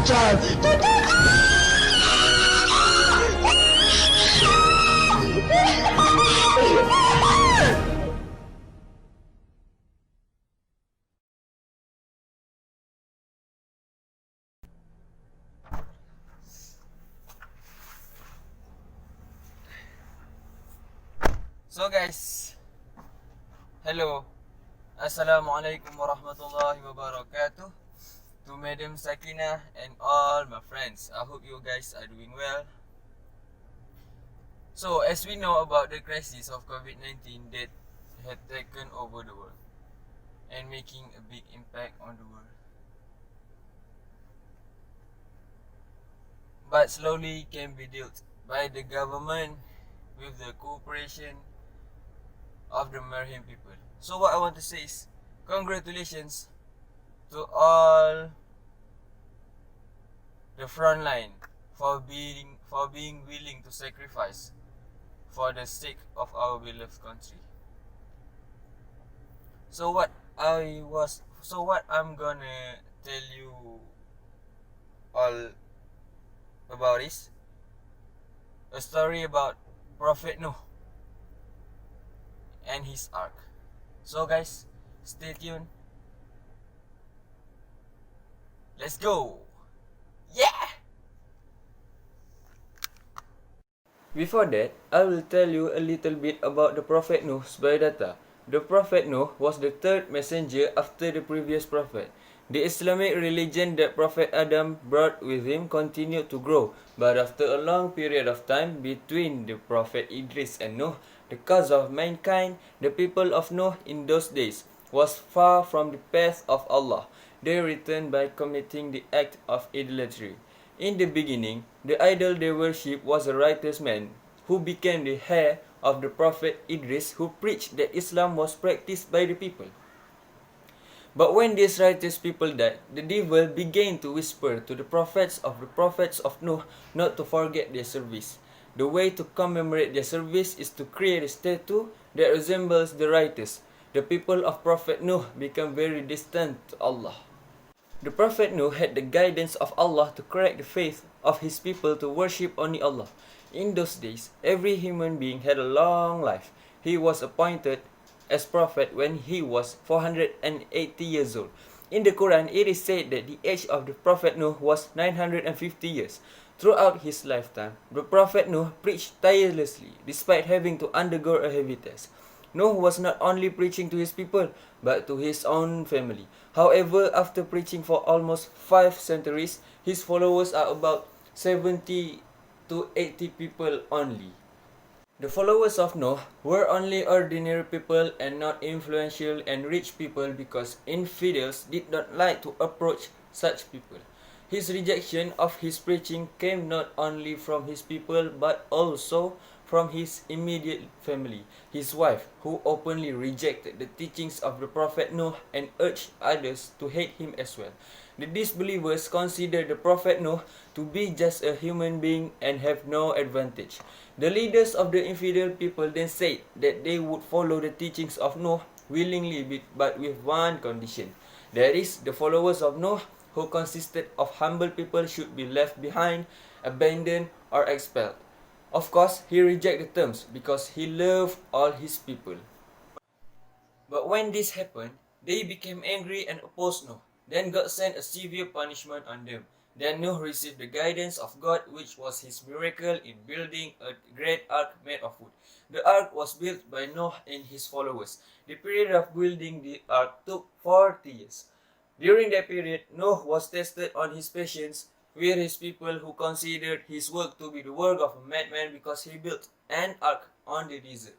child. So guys, hello, Assalamualaikum warahmatullahi wabarakatuh to Madam Sakina and all my friends. I hope you guys are doing well. So as we know about the crisis of COVID-19 that had taken over the world and making a big impact on the world, but slowly can be dealt by the government with the cooperation of the American people. So what I want to say is congratulations to all the front line for being willing to sacrifice for the sake of our beloved country. So what I'm gonna tell you all about is a story about Prophet Noah and his ark. So guys, stay tuned. Let's go. Yeah! Before that, I will tell you a little bit about the Prophet Noah's biodata. The Prophet Noah was the third messenger after the previous prophet. The Islamic religion that Prophet Adam brought with him continued to grow, but after a long period of time between the Prophet Idris and Noah, the cause of mankind, the people of Noah in those days, was far from the path of Allah. They returned by committing the act of idolatry. In the beginning, the idol they worshipped was a righteous man, who became the heir of the Prophet Idris, who preached that Islam was practiced by the people. But when these righteous people died, the devil began to whisper to the prophets of Noah not to forget their service. The way to commemorate their service is to create a statue that resembles the righteous. The people of Prophet Noah became very distant to Allah. The Prophet Noah had the guidance of Allah to correct the faith of his people to worship only Allah. In those days, every human being had a long life. He was appointed as prophet when he was 480 years old. In the Quran, it is said that the age of the Prophet Noah was 950 years. Throughout his lifetime, the Prophet Noah preached tirelessly despite having to undergo a heavy test. Noah was not only preaching to his people, but to his own family. However, after preaching for almost 5 centuries, his followers are about 70 to 80 people only. The followers of Noah were only ordinary people and not influential and rich people because infidels did not like to approach such people. His rejection of his preaching came not only from his people but also from his immediate family. His wife, who openly rejected the teachings of the Prophet Noah and urged others to hate him as well. The disbelievers considered the Prophet Noah to be just a human being and have no advantage. The leaders of the infidel people then said that they would follow the teachings of Noah willingly but with one condition. That is, the followers of Noah, who consisted of humble people, should be left behind, abandoned, or expelled. Of course, he rejected the terms because he loved all his people. But when this happened, they became angry and opposed Noah. Then God sent a severe punishment on them. Then Noah received the guidance of God, which was his miracle in building a great ark made of wood. The ark was built by Noah and his followers. The period of building the ark took 40 years. During that period, Noah was tested on his patience with his people, who considered his work to be the work of a madman because he built an ark on the desert.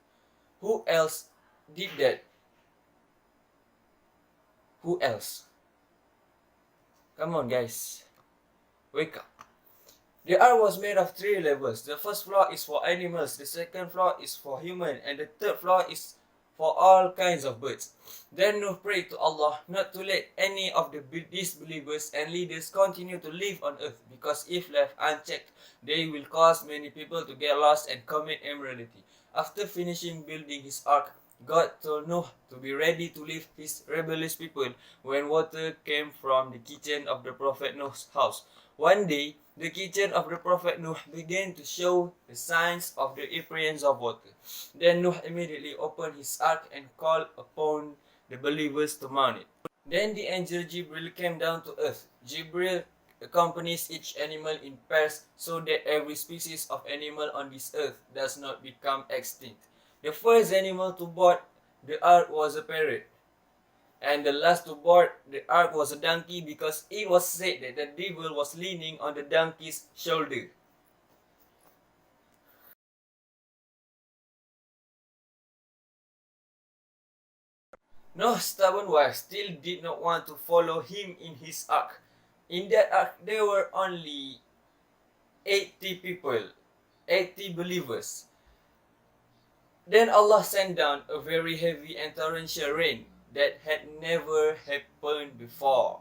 Who else did that? Who else? Come on guys, wake up. The ark was made of 3 levels. The first floor is for animals, the second floor is for human, and the third floor is for all kinds of birds. Then Noah prayed to Allah not to let any of the disbelievers and leaders continue to live on earth, because if left unchecked, they will cause many people to get lost and commit immorality. After finishing building his ark, God told Noah to be ready to leave his rebellious people when water came from the kitchen of the Prophet Noah's house. One day, the kitchen of the Prophet Nuh began to show the signs of the appearance of water. Then Nuh immediately opened his ark and called upon the believers to mount it. Then the angel Jibril came down to earth. Jibril accompanies each animal in pairs so that every species of animal on this earth does not become extinct. The first animal to board the ark was a parrot, and the last to board the ark was a donkey because it was said that the devil was leaning on the donkey's shoulder. Noah's stubborn wife still did not want to follow him in his ark. In that ark, there were only 80 people, 80 believers. Then Allah sent down a very heavy and torrential rain that had never happened before.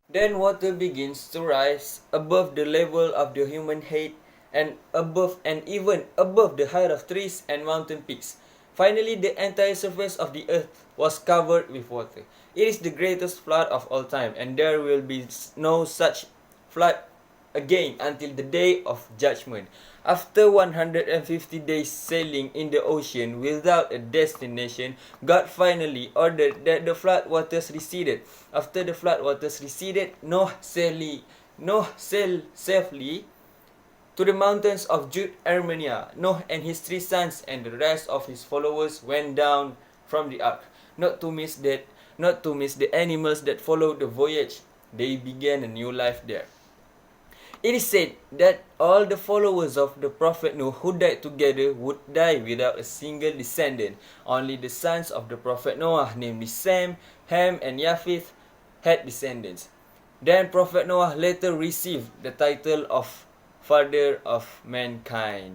Then water begins to rise above the level of the human head and above and even above the height of trees and mountain peaks. Finally, the entire surface of the earth was covered with water. It is the greatest flood of all time, and there will be no such flood again until the day of judgment. After 150 days sailing in the ocean without a destination, God finally ordered that the flood waters receded. After the flood waters receded, Noah sailed safely to the mountains of Jude, Armenia. Noah and his 3 sons and the rest of his followers went down from the ark. Not to miss the animals that followed the voyage. They began a new life there. It is said that all the followers of the Prophet Noah who died together would die without a single descendant. Only the sons of the Prophet Noah, namely Sem, Ham, and Japheth, had descendants. Then Prophet Noah later received the title of Father of Mankind.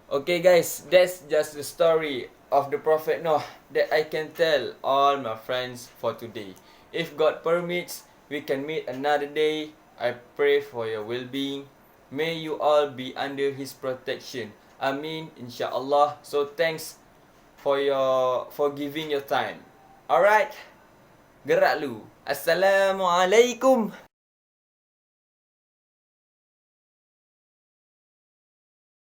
Okay guys, that's just the story of the Prophet Noah that I can tell all my friends for today. If God permits, we can meet another day. I pray for your well-being. May you all be under His protection. Amin, insyaAllah. So thanks for giving your time. Alright, gerak lu. Assalamualaikum.